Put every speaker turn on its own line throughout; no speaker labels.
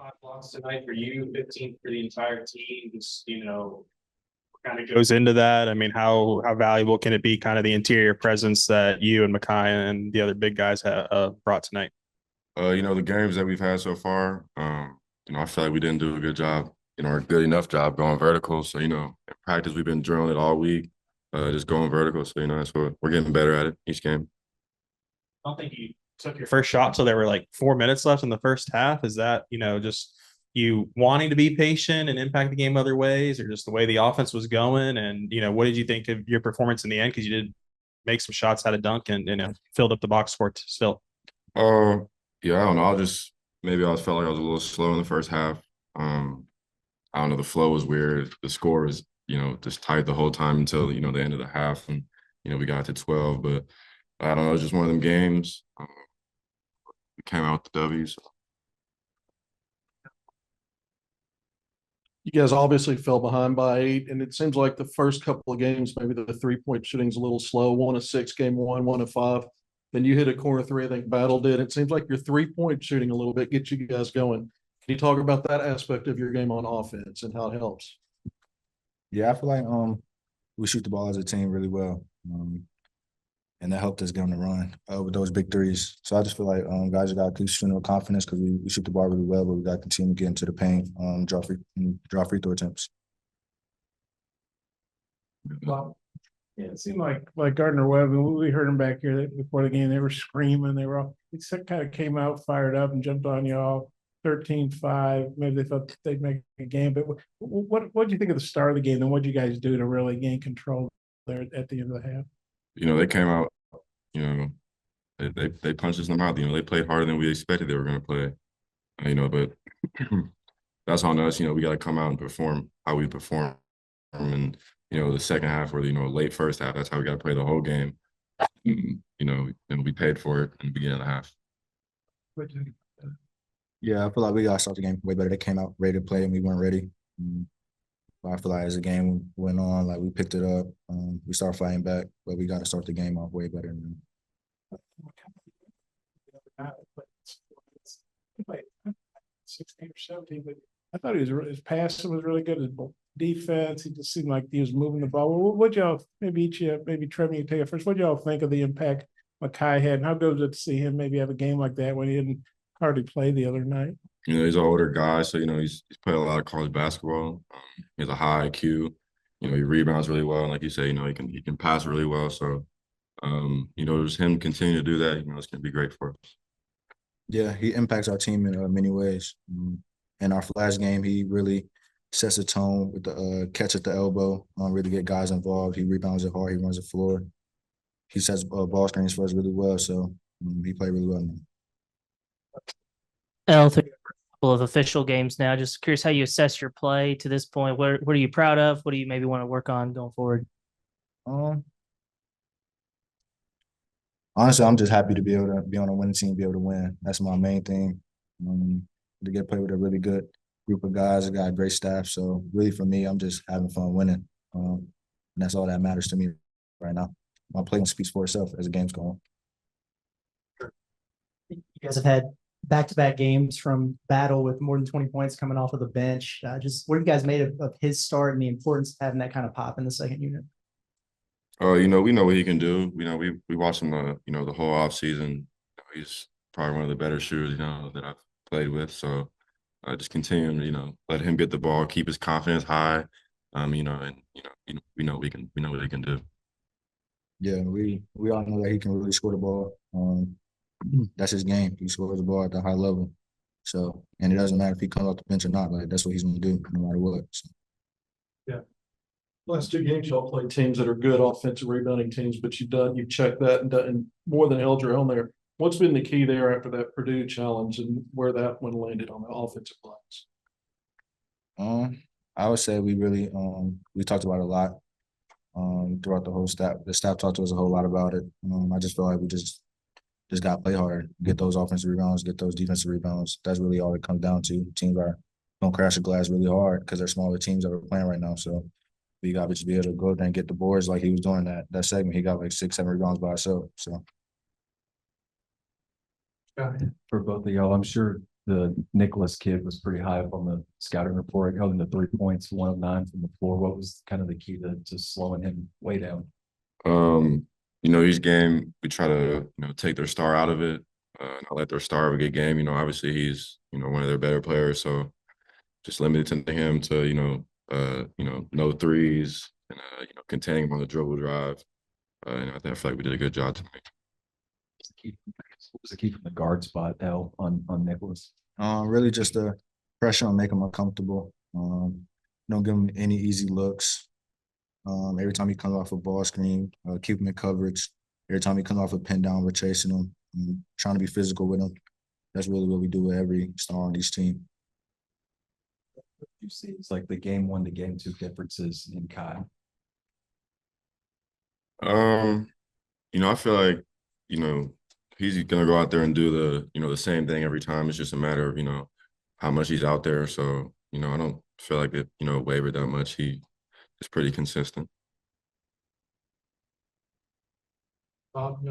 5 blocks tonight for you, 15 for the entire team. Just, what kind of goes into that? I mean, how valuable can it be, kind of the interior presence that you and Micaiah and the other big guys have brought tonight?
The games that we've had so far, I feel like we didn't do a good job, or a good enough job going vertical. So, in practice, we've been drilling it all week, just going vertical. So, that's what we're getting better at it each game.
I don't think you took your first shot till there were like 4 minutes left in the first half. Is that, just you wanting to be patient and impact the game other ways, or just the way the offense was going? And, what did you think of your performance in the end? Because you did make some shots, had a dunk, and, filled up the box score still.
Uh, yeah, I don't know. Maybe I felt like I was a little slow in the first half. I don't know. The flow was weird. The score was, just tight the whole time until, the end of the half. And, we got to 12. But I don't know. It was just one of them games. We came out with the W. So.
You guys obviously fell behind by 8, and it seems like the first couple of games, maybe the three-point shooting's a little slow. 1 of 6, game 1, 1 of 5. Then you hit a corner three, I think Battle did. It seems like your three-point shooting a little bit gets you guys going. Can you talk about that aspect of your game on offense and how it helps?
Yeah, I feel like we shoot the ball as a team really well, and that helped us get on the run with those big threes. So I just feel like guys got to keep shooting with confidence because we shoot the ball really well, but we got to continue to get into the paint, draw free throw attempts.
Well, yeah, it seemed like Gardner-Webb, and we heard them back here before the game. They were screaming. They were all, it kind of came out fired up and jumped on y'all. 13-5. Maybe they thought they'd make a game. But what do you think of the start of the game? And what did you guys do to really gain control there at the end of the half?
They came out. They punched us in the mouth. They played harder than we expected they were going to play. But that's on us. We got to come out and perform how we perform. And the second half or late first half, that's how we got to play the whole game. And we paid for it in the beginning of the half.
Yeah, I feel like we got to start the game way better. They came out ready to play, and we weren't ready. But I feel like as the game went on, like we picked it up, we started fighting back, but we got to start the game off way better.
Like 16 or 17, but I thought his passing was really good. His defense, he just seemed like he was moving the ball. What y'all, maybe Trevor, you take it first. What y'all think of the impact Mekhi had, and how good was it to see him maybe have a game like that when he didn't hardly play the other night?
He's an older guy, so he's played a lot of college basketball. He has a high IQ. He rebounds really well, and like you say, he can pass really well. So, just him continue to do that. It's going to be great for us.
Yeah, he impacts our team in many ways. In our flash game, he really sets a tone with the catch at the elbow, really get guys involved. He rebounds it hard. He runs the floor. He sets ball screens for us really well. So he played really well.
Through a couple of official games now, just curious how you assess your play to this point. What are you proud of? What do you maybe want to work on going forward?
Honestly, I'm just happy to be able to be on a winning team, be able to win. That's my main thing. To get played with a really good group of guys, I got a great staff. So really for me, I'm just having fun winning. And that's all that matters to me right now. My play speaks for itself as the game's going.
You guys have had back-to-back games from Battle with more than 20 points coming off of the bench. Just what have you guys made of his start and the importance of having that kind of pop in the second unit?
We know what he can do. We watched him the whole offseason. He's probably one of the better shooters, that I've played with. So just continue to, let him get the ball, keep his confidence high. And we know what he can do.
Yeah, we all know that he can really score the ball. That's his game. He scores the ball at the high level. So, and it doesn't matter if he comes off the bench or not. Like that's what he's going to do, no matter what. So.
Yeah. Last 2 games, y'all played teams that are good offensive rebounding teams, but you've checked that and done more than held your own there. What's been the key there after that Purdue challenge and where that one landed on the offensive lines?
I would say we really we talked about it a lot throughout the whole staff. The staff talked to us a whole lot about it. I just feel like we just got to play hard, get those offensive rebounds, get those defensive rebounds. That's really all it comes down to. Teams are going to crash the glass really hard because they're smaller teams that we're playing right now. So we got to just be able to go there and get the boards like he was doing that segment. He got like 6, 7 rebounds by himself. So.
For both of y'all, I'm sure the Nicholas kid was pretty high up on the scouting report, held him to 3 points, 1 of 9 from the floor. What was kind of the key to slowing him way down?
You know, each game we try to, you know, take their star out of it, not let their star have a good game. You know, obviously he's, you know, one of their better players, so just limited to him to, no threes and you know, containing him on the dribble drive. And I feel like we did a good job tonight.
What was the key from the guard spot, L, on Nicholas?
Really just the pressure on make him uncomfortable. Don't give him any easy looks. Every time he comes off a ball screen, keep him in coverage. Every time he comes off a pin down, we're chasing him, trying to be physical with him. That's really what we do with every star on each team.
You see, it's like the game 1 to game 2 differences in Kai.
You know, I feel like, you know, he's gonna go out there and do the same thing every time. It's just a matter of, you know, how much he's out there. So, you know, I don't feel like it, you know, wavered that much. He is pretty consistent.
Okay,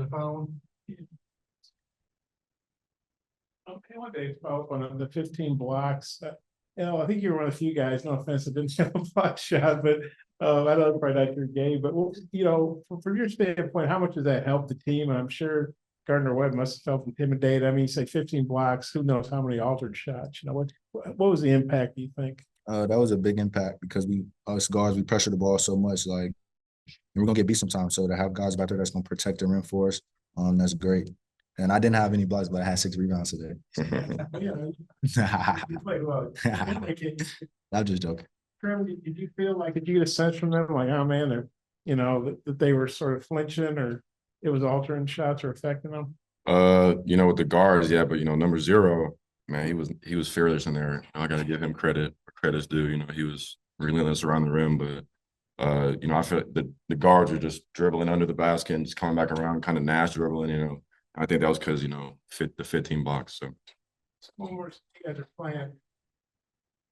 one day follow up on the 15 blocks. I think you were one of the few guys, no offense, that didn't have a block shot, but I know it's probably not your game. But you know, from your standpoint, how much does that help the team? And I'm sure Gardner-Webb must have felt intimidated. I mean, you say 15 blocks, who knows how many altered shots? You know, what was the impact, do you think?
That was a big impact because us guards, we pressure the ball so much, like, and we're gonna get beat sometimes. So to have guys back there that's gonna protect the rim for us, that's great. And I didn't have any blocks, but I had 6 rebounds today.
You played well.
I'm just joking.
Trevor, did you feel like, did you get a sense from them, like, oh man, they're, you know, that they were sort of flinching, or it was altering shots or affecting them?
You know, with the guards, yeah, but you know, number 0, man, he was fearless in there. I gotta give him credit where credit's due. You know, he was relentless around the rim, but you know, I feel like the guards are just dribbling under the basket and just coming back around, kind of Nash dribbling, you know. I think that was because, you know, the 15 blocks. So
One more, you guys are playing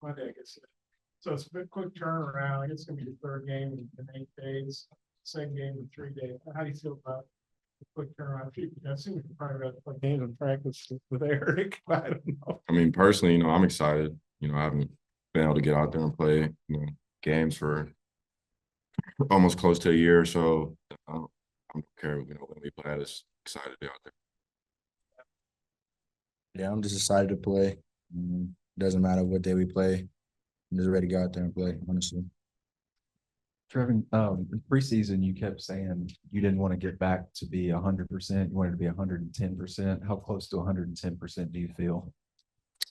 Monday, I guess. So it's a bit quick turnaround. I guess it's gonna be the 3rd game in 8 days, 2nd game in 3 days. How do you feel about the quick turnaround? I assume we can probably have play games in practice with Eric. I don't know.
I mean, personally, you know, I'm excited. You know, I haven't been able to get out there and play, you know, games for almost close to a year. So I don't care, you know, when we play. I just excited to be out there.
Yeah, I'm just excited to play. Doesn't matter what day we play. I'm just ready to go out there and play, honestly.
Trevor, in preseason, you kept saying you didn't want to get back to be 100%. You wanted to be 110%. How close to 110% do you feel?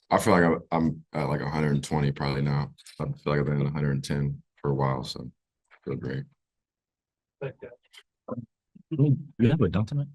I feel like I'm at like 120 probably now. I feel like I've been at 110 for a while, so I feel great.
You have a dunk tonight?